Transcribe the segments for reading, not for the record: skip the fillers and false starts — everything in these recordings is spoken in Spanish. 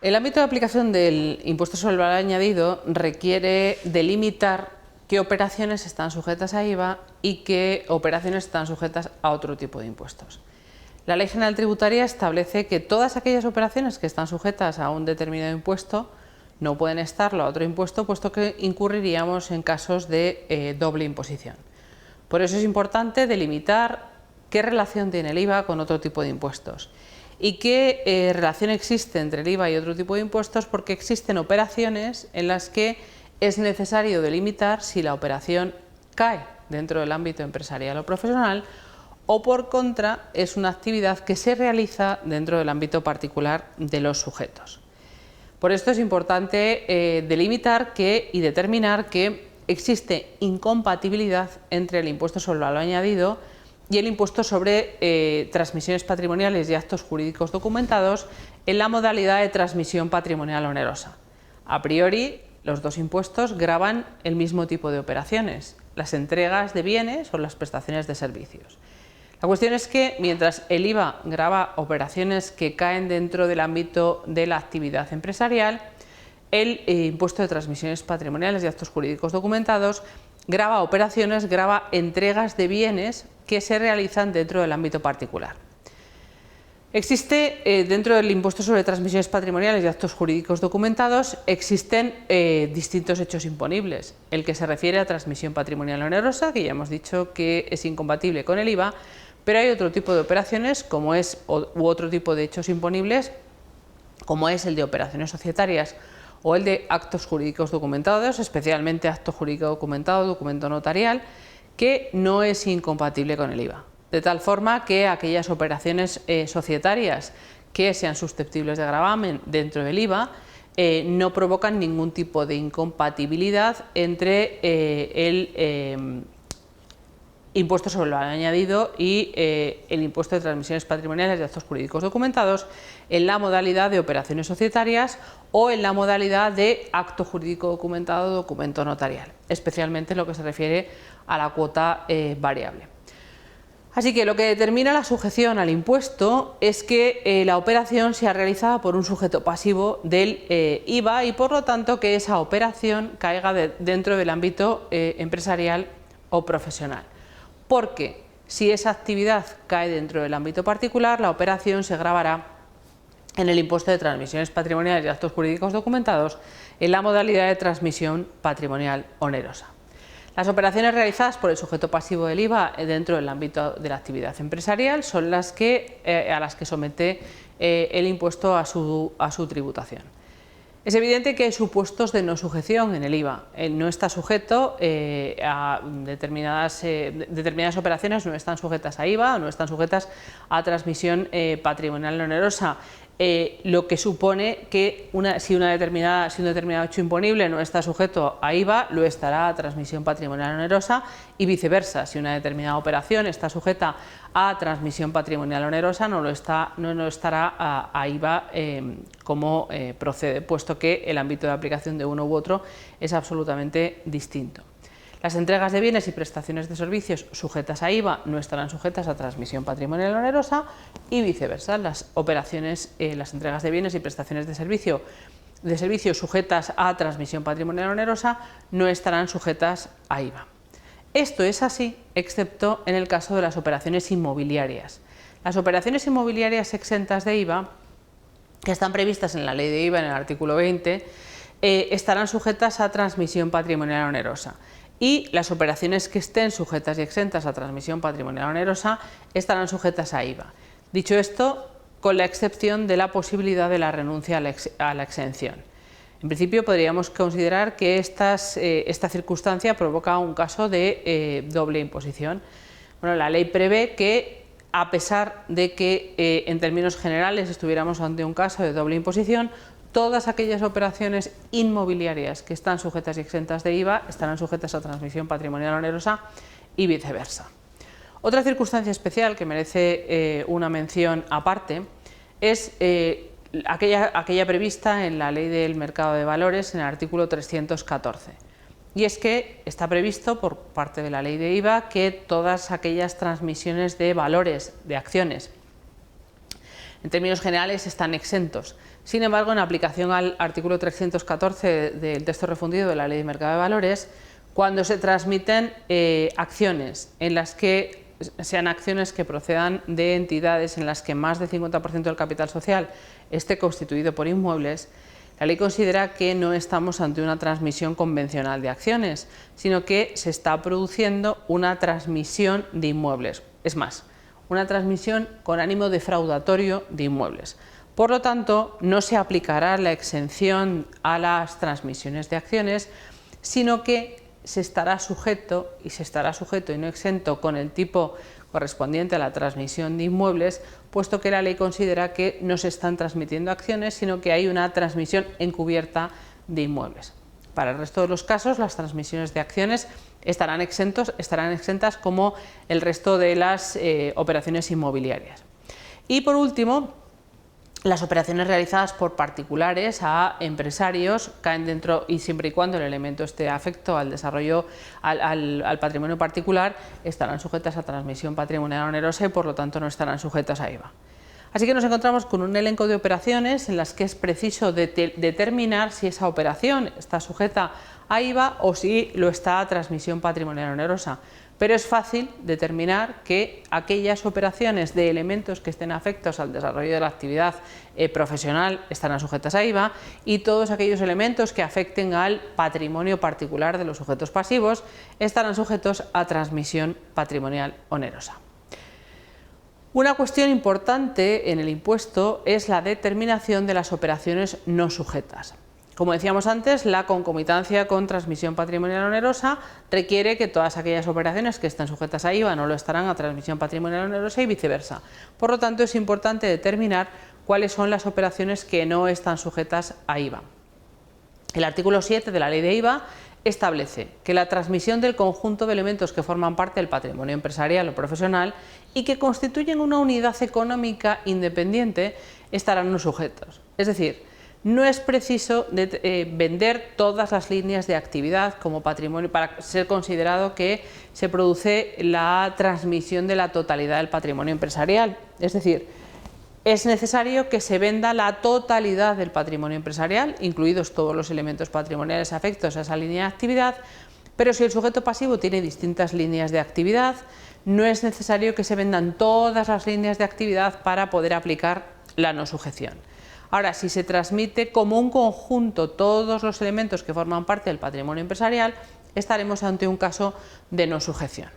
El ámbito de aplicación del impuesto sobre el valor añadido requiere delimitar qué operaciones están sujetas a IVA y qué operaciones están sujetas a otro tipo de impuestos. La Ley General Tributaria establece que todas aquellas operaciones que están sujetas a un determinado impuesto no pueden estarlo a otro impuesto, puesto que incurriríamos en casos de doble imposición. Por eso es importante delimitar qué relación tiene el IVA con otro tipo de impuestos y qué relación existe entre el IVA y otro tipo de impuestos, porque existen operaciones en las que es necesario delimitar si la operación cae dentro del ámbito empresarial o profesional o, por contra, es una actividad que se realiza dentro del ámbito particular de los sujetos. Por esto es importante delimitar y determinar que existe incompatibilidad entre el impuesto sobre el valor añadido y el impuesto sobre transmisiones patrimoniales y actos jurídicos documentados en la modalidad de transmisión patrimonial onerosa. A priori, los dos impuestos gravan el mismo tipo de operaciones, las entregas de bienes o las prestaciones de servicios. La cuestión es que mientras el IVA grava operaciones que caen dentro del ámbito de la actividad empresarial, el impuesto de transmisiones patrimoniales y actos jurídicos documentados grava operaciones, grava entregas de bienes que se realizan dentro del ámbito particular. Existe, dentro del impuesto sobre transmisiones patrimoniales y actos jurídicos documentados, existen distintos hechos imponibles. El que se refiere a transmisión patrimonial onerosa, que ya hemos dicho que es incompatible con el IVA, pero hay otro tipo de operaciones u otro tipo de hechos imponibles, como es el de operaciones societarias o el de actos jurídicos documentados, especialmente acto jurídico documentado, documento notarial, que no es incompatible con el IVA. De tal forma que aquellas operaciones societarias que sean susceptibles de gravamen dentro del IVA no provocan ningún tipo de incompatibilidad entre el impuesto sobre el valor añadido y el impuesto de transmisiones patrimoniales y actos jurídicos documentados en la modalidad de operaciones societarias o en la modalidad de acto jurídico documentado o documento notarial, especialmente en lo que se refiere a la cuota variable. Así que lo que determina la sujeción al impuesto es que la operación sea realizada por un sujeto pasivo del IVA y, por lo tanto, que esa operación caiga dentro del ámbito empresarial o profesional. Porque si esa actividad cae dentro del ámbito particular, la operación se gravará en el impuesto de transmisiones patrimoniales y actos jurídicos documentados en la modalidad de transmisión patrimonial onerosa. Las operaciones realizadas por el sujeto pasivo del IVA dentro del ámbito de la actividad empresarial son a las que somete el impuesto a su tributación. Es evidente que hay supuestos de no sujeción en el IVA. No está sujeto a determinadas operaciones, no están sujetas a IVA, no están sujetas a transmisión patrimonial onerosa. Lo que supone que si un determinado hecho imponible no está sujeto a IVA, lo estará a transmisión patrimonial onerosa y viceversa. Si una determinada operación está sujeta a transmisión patrimonial onerosa, no lo estará a IVA como procede, puesto que el ámbito de aplicación de uno u otro es absolutamente distinto. Las entregas de bienes y prestaciones de servicios sujetas a IVA no estarán sujetas a transmisión patrimonial onerosa y viceversa. Las operaciones, las entregas de bienes y prestaciones de servicio sujetas a transmisión patrimonial onerosa no estarán sujetas a IVA. Esto es así, excepto en el caso de las operaciones inmobiliarias. Las operaciones inmobiliarias exentas de IVA, que están previstas en la Ley de IVA en el artículo 20, estarán sujetas a transmisión patrimonial onerosa. Y las operaciones que estén sujetas y exentas a transmisión patrimonial onerosa estarán sujetas a IVA. Dicho esto, con la excepción de la posibilidad de la renuncia a la exención. En principio podríamos considerar que esta circunstancia provoca un caso de doble imposición. Bueno, la ley prevé que, a pesar de que en términos generales estuviéramos ante un caso de doble imposición, todas aquellas operaciones inmobiliarias que están sujetas y exentas de IVA estarán sujetas a transmisión patrimonial onerosa y viceversa. Otra circunstancia especial que merece una mención aparte es aquella prevista en la Ley del Mercado de Valores en el artículo 314. Y es que está previsto por parte de la Ley de IVA que todas aquellas transmisiones de valores de acciones En términos generales están exentos. Sin embargo, en aplicación al artículo 314 del texto refundido de la Ley de Mercado de Valores, cuando se transmiten acciones en las que sean acciones que procedan de entidades en las que más del 50% del capital social esté constituido por inmuebles, la ley considera que no estamos ante una transmisión convencional de acciones, sino que se está produciendo una transmisión de inmuebles. Es más, una transmisión con ánimo defraudatorio de inmuebles. Por lo tanto, no se aplicará la exención a las transmisiones de acciones, sino que se estará sujeto y no exento con el tipo correspondiente a la transmisión de inmuebles, puesto que la ley considera que no se están transmitiendo acciones, sino que hay una transmisión encubierta de inmuebles. Para el resto de los casos, las transmisiones de acciones estarán exentas como el resto de las operaciones inmobiliarias. Y por último, las operaciones realizadas por particulares a empresarios caen dentro, y siempre y cuando el elemento esté afecto al desarrollo, al patrimonio particular, estarán sujetas a transmisión patrimonial onerosa y por lo tanto no estarán sujetas a IVA. Así que nos encontramos con un elenco de operaciones en las que es preciso determinar si esa operación está sujeta a IVA o si lo está a transmisión patrimonial onerosa. Pero es fácil determinar que aquellas operaciones de elementos que estén afectos al desarrollo de la actividad profesional estarán sujetas a IVA y todos aquellos elementos que afecten al patrimonio particular de los sujetos pasivos estarán sujetos a transmisión patrimonial onerosa. Una cuestión importante en el impuesto es la determinación de las operaciones no sujetas. Como decíamos antes, la concomitancia con transmisión patrimonial onerosa requiere que todas aquellas operaciones que estén sujetas a IVA no lo estarán a transmisión patrimonial onerosa y viceversa. Por lo tanto, es importante determinar cuáles son las operaciones que no están sujetas a IVA. El artículo 7 de la Ley de IVA establece que la transmisión del conjunto de elementos que forman parte del patrimonio empresarial o profesional y que constituyen una unidad económica independiente estarán no sujetos. Es decir, no es preciso vender todas las líneas de actividad como patrimonio para ser considerado que se produce la transmisión de la totalidad del patrimonio empresarial. Es decir, es necesario que se venda la totalidad del patrimonio empresarial, incluidos todos los elementos patrimoniales afectos a esa línea de actividad, pero si el sujeto pasivo tiene distintas líneas de actividad, no es necesario que se vendan todas las líneas de actividad para poder aplicar la no sujeción. Ahora, si se transmite como un conjunto todos los elementos que forman parte del patrimonio empresarial, estaremos ante un caso de no sujeción.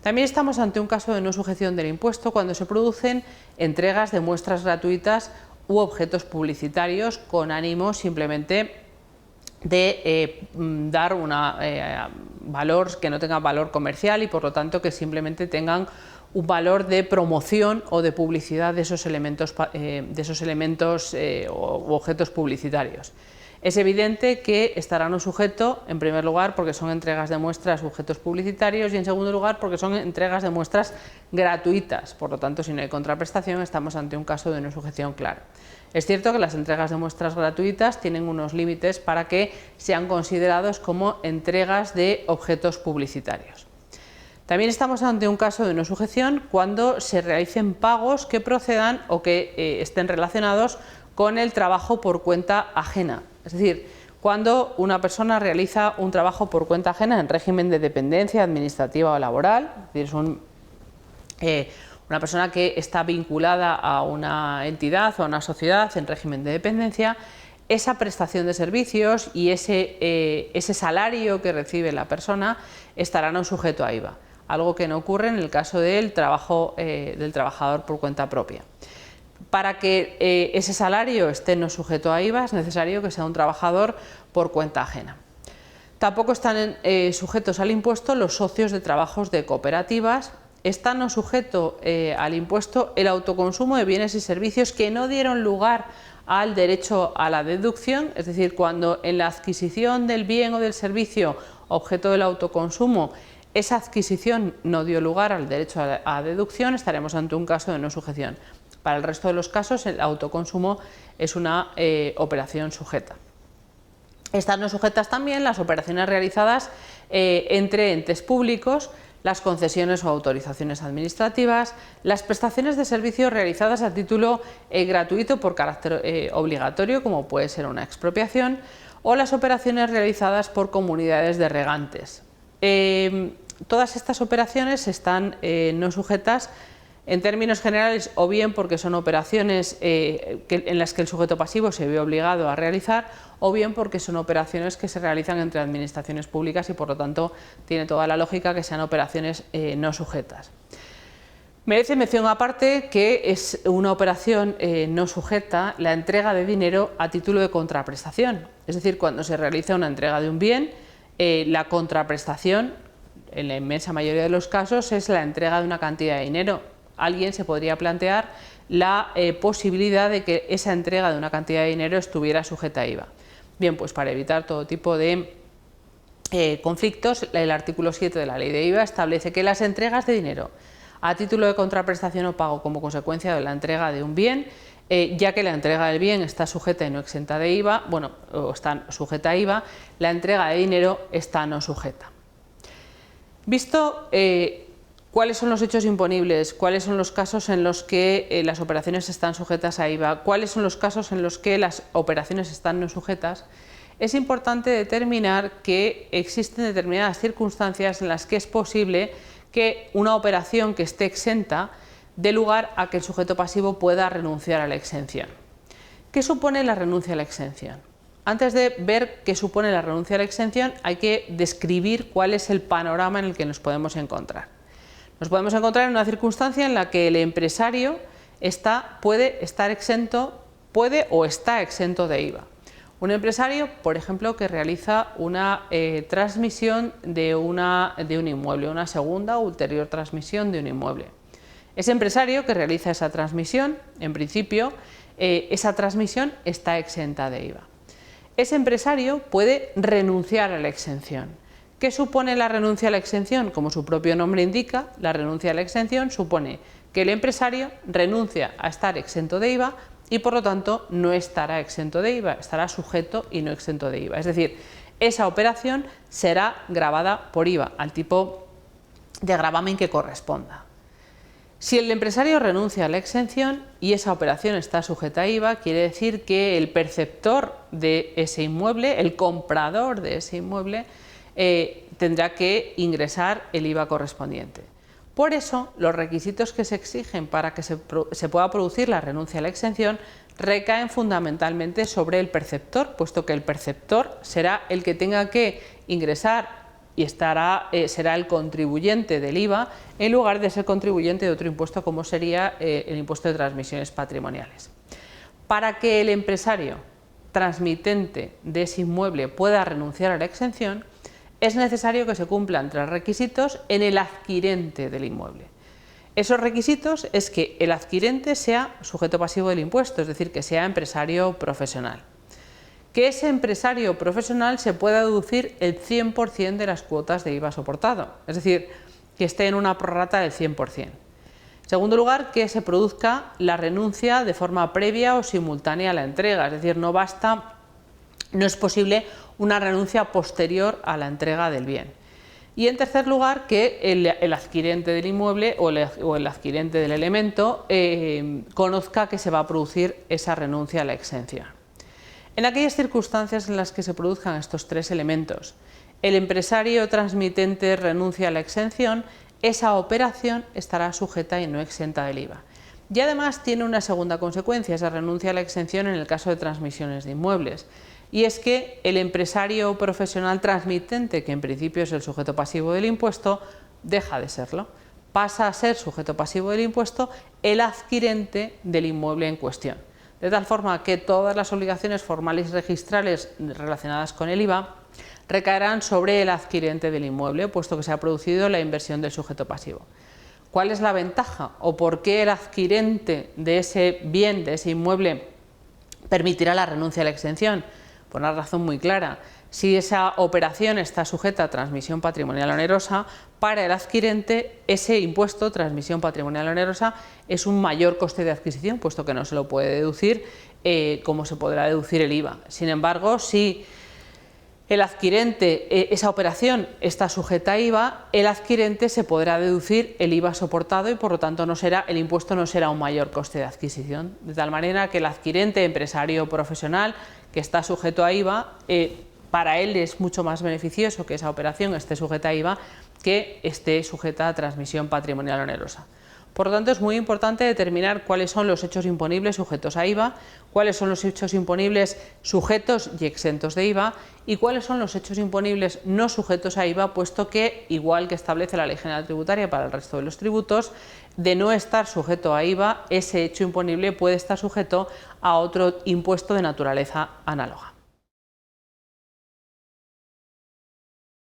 También estamos ante un caso de no sujeción del impuesto cuando se producen entregas de muestras gratuitas u objetos publicitarios con ánimo simplemente de dar valor que no tenga valor comercial y por lo tanto que simplemente tengan un valor de promoción o de publicidad de esos elementos u objetos publicitarios. Es evidente que estará no sujeto, en primer lugar, porque son entregas de muestras u objetos publicitarios y en segundo lugar, porque son entregas de muestras gratuitas. Por lo tanto, si no hay contraprestación, estamos ante un caso de no sujeción claro. Es cierto que las entregas de muestras gratuitas tienen unos límites para que sean considerados como entregas de objetos publicitarios. También estamos ante un caso de no sujeción cuando se realicen pagos que procedan o que estén relacionados con el trabajo por cuenta ajena. Es decir, cuando una persona realiza un trabajo por cuenta ajena en régimen de dependencia administrativa o laboral, es decir, es una persona que está vinculada a una entidad o a una sociedad en régimen de dependencia, esa prestación de servicios y ese salario que recibe la persona estará no sujeto a IVA. Algo que no ocurre en el caso del trabajo del trabajador por cuenta propia. Para que ese salario esté no sujeto a IVA es necesario que sea un trabajador por cuenta ajena. Tampoco están sujetos al impuesto los socios de trabajos de cooperativas. Está no sujeto al impuesto el autoconsumo de bienes y servicios que no dieron lugar al derecho a la deducción, es decir, cuando en la adquisición del bien o del servicio objeto del autoconsumo esa adquisición no dio lugar al derecho a deducción, estaremos ante un caso de no sujeción. Para el resto de los casos, el autoconsumo es una operación sujeta. Están no sujetas también las operaciones realizadas entre entes públicos las concesiones o autorizaciones administrativas, las prestaciones de servicio realizadas a título gratuito por carácter obligatorio, como puede ser una expropiación, o las operaciones realizadas por comunidades de regantes. Todas estas operaciones están no sujetas, en términos generales, o bien porque son operaciones en las que el sujeto pasivo se ve obligado a realizar, o bien porque son operaciones que se realizan entre administraciones públicas y por lo tanto tiene toda la lógica que sean operaciones no sujetas. Merece mención aparte que es una operación no sujeta la entrega de dinero a título de contraprestación, es decir, cuando se realiza una entrega de un bien, la contraprestación, en la inmensa mayoría de los casos, es la entrega de una cantidad de dinero. Alguien se podría plantear la posibilidad de que esa entrega de una cantidad de dinero estuviera sujeta a IVA. Bien, pues para evitar todo tipo de conflictos, el artículo 7 de la Ley de IVA establece que las entregas de dinero a título de contraprestación o pago como consecuencia de la entrega de un bien, ya que la entrega del bien está sujeta y no exenta de IVA, o está sujeta a IVA, la entrega de dinero está no sujeta. Visto ¿cuáles son los hechos imponibles? ¿Cuáles son los casos en los que las operaciones están sujetas a IVA? ¿Cuáles son los casos en los que las operaciones están no sujetas? Es importante determinar que existen determinadas circunstancias en las que es posible que una operación que esté exenta dé lugar a que el sujeto pasivo pueda renunciar a la exención. ¿Qué supone la renuncia a la exención? Antes de ver qué supone la renuncia a la exención, hay que describir cuál es el panorama en el que nos podemos encontrar. Nos podemos encontrar en una circunstancia en la que el empresario puede o está exento de IVA. Un empresario, por ejemplo, que realiza una transmisión de un inmueble, una segunda o ulterior transmisión de un inmueble. Ese empresario que realiza esa transmisión, en principio, esa transmisión está exenta de IVA. Ese empresario puede renunciar a la exención. ¿Qué supone la renuncia a la exención? Como su propio nombre indica, la renuncia a la exención supone que el empresario renuncia a estar exento de IVA y por lo tanto no estará exento de IVA, estará sujeto y no exento de IVA. Es decir, esa operación será gravada por IVA al tipo de gravamen que corresponda. Si el empresario renuncia a la exención y esa operación está sujeta a IVA, quiere decir que el perceptor de ese inmueble, el comprador de ese inmueble, tendrá que ingresar el IVA correspondiente. Por eso, los requisitos que se exigen para que se pueda producir la renuncia a la exención recaen fundamentalmente sobre el perceptor, puesto que el perceptor será el que tenga que ingresar y será el contribuyente del IVA en lugar de ser contribuyente de otro impuesto como sería el impuesto de transmisiones patrimoniales. Para que el empresario transmitente de ese inmueble pueda renunciar a la exención, es necesario que se cumplan 3 requisitos en el adquirente del inmueble. Esos requisitos es que el adquirente sea sujeto pasivo del impuesto, es decir, que sea empresario profesional. Que ese empresario profesional se pueda deducir el 100% de las cuotas de IVA soportado, es decir, que esté en una prorrata del 100%. En segundo lugar, que se produzca la renuncia de forma previa o simultánea a la entrega, es decir, no es posible una renuncia posterior a la entrega del bien. Y en tercer lugar, que el adquirente del inmueble o el adquirente del elemento conozca que se va a producir esa renuncia a la exención. En aquellas circunstancias en las que se produzcan estos 3 elementos, el empresario transmitente renuncia a la exención, esa operación estará sujeta y no exenta del IVA. Y además tiene una segunda consecuencia, esa renuncia a la exención en el caso de transmisiones de inmuebles. Y es que el empresario profesional transmitente, que en principio es el sujeto pasivo del impuesto, deja de serlo. Pasa a ser sujeto pasivo del impuesto el adquirente del inmueble en cuestión. De tal forma que todas las obligaciones formales y registrales relacionadas con el IVA recaerán sobre el adquirente del inmueble, puesto que se ha producido la inversión del sujeto pasivo. ¿Cuál es la ventaja o por qué el adquirente de ese bien, de ese inmueble, permitirá la renuncia a la exención? Por una razón muy clara. Si esa operación está sujeta a transmisión patrimonial onerosa, para el adquirente ese impuesto, transmisión patrimonial onerosa, es un mayor coste de adquisición, puesto que no se lo puede deducir como se podrá deducir el IVA. Sin embargo, si el adquirente, esa operación está sujeta a IVA, el adquirente se podrá deducir el IVA soportado y por lo tanto el impuesto no será un mayor coste de adquisición, de tal manera que el adquirente, empresario o profesional que está sujeto a IVA, para él es mucho más beneficioso que esa operación esté sujeta a IVA que esté sujeta a transmisión patrimonial onerosa. Por lo tanto, es muy importante determinar cuáles son los hechos imponibles sujetos a IVA, cuáles son los hechos imponibles sujetos y exentos de IVA y cuáles son los hechos imponibles no sujetos a IVA, puesto que, igual que establece la Ley General Tributaria para el resto de los tributos, de no estar sujeto a IVA, ese hecho imponible puede estar sujeto a otro impuesto de naturaleza análoga.